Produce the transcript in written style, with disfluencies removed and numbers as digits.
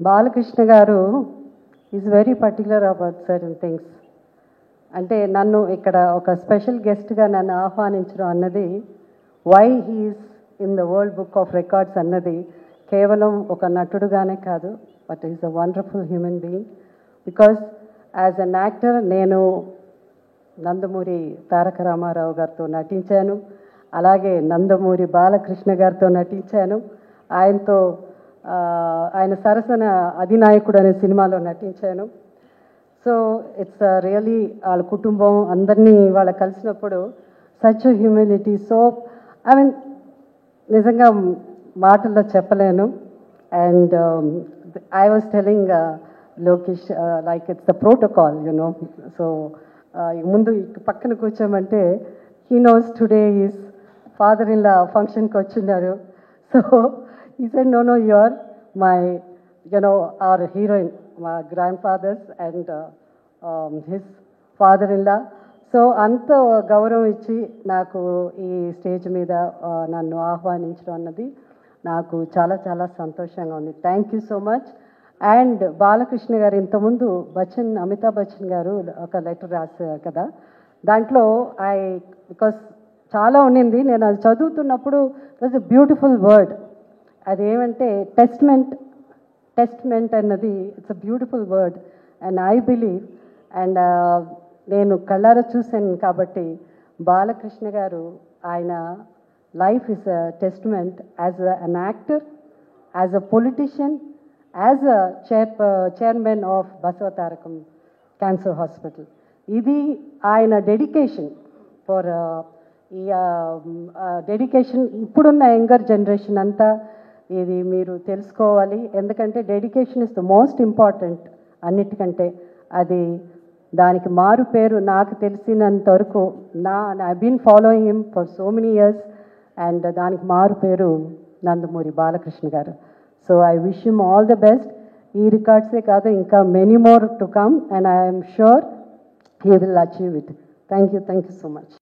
Balakrishna garu is very particular about certain things. అంటే నన్ను ఇక్కడ ఒక స్పెషల్ గెస్ట్గా నన్ను ఆహ్వానించడం అన్నది, why he is in the world book of records అన్నది కేవలం ఒక నటుడుగానే కాదు, but is a wonderful human being. Because as an actor నేను నందమూరి తారక రామారావు గారితో నటించాను, అలాగే నందమూరి బాలకృష్ణ గారితో నటించాను. ఆయనతో ఆయన సరసన అధినాయకుడు అనే సినిమాలో నటించాను. సో ఇట్స్ రియలీ వాళ్ళ కుటుంబం అందరినీ వాళ్ళ కలిసినప్పుడు such humility. So I mean నిజంగా మాటల్లో చెప్పలేను. And I was telling Lokesh like it's the protocol you know. So ముందు పక్కన కూర్చోమంటే he knows today is father in law ఫంక్షన్కి వచ్చిన్నారు. So he said, no, you are my, our heroine, my grandfathers and his father-in-law. So అంత గౌరవం ఇచ్చి నాకు ఈ స్టేజ్ మీద నన్ను ఆహ్వానించడం అన్నది నాకు చాలా చాలా సంతోషంగా ఉంది. Thank you so much. And Balakrishna గారు ఇంతకుముందు అమితాబ్ బచ్చన్ గారు ఒక లెటర్ రాశారు కదా, దాంట్లో బికాస్ చాలా ఉండింది, నేను అది చదువుతున్నప్పుడు it was a beautiful word. అదేమంటే టెస్ట్మెంట్ అన్నది it's a beautiful word and I believe and నేను కళ్ళారా చూశాను కాబట్టి బాలకృష్ణ గారు ఆయన life is a testament as an actor, as a politician, as a chairman of Basavatarakam cancer hospital. ఇది ఆయన డెడికేషన్ ఫర్ ఈ డెడికేషన్ ఇప్పుడున్న యంగర్ జనరేషన్ అంతా ఇది మీరు తెలుసుకోవాలి. ఎందుకంటే dedication is the most important అన్నిటికంటే. అది దానికి మారు పేరు నాకు తెలిసినంత వరకు I been following him for so many years and దానికి మారు పేరు Nandamuri Balakrishna garu. So I wish him all the best. ఈ రికార్డ్సే కాదు, ఇంకా many more to come and I'm sure he will achieve it. Thank you so much.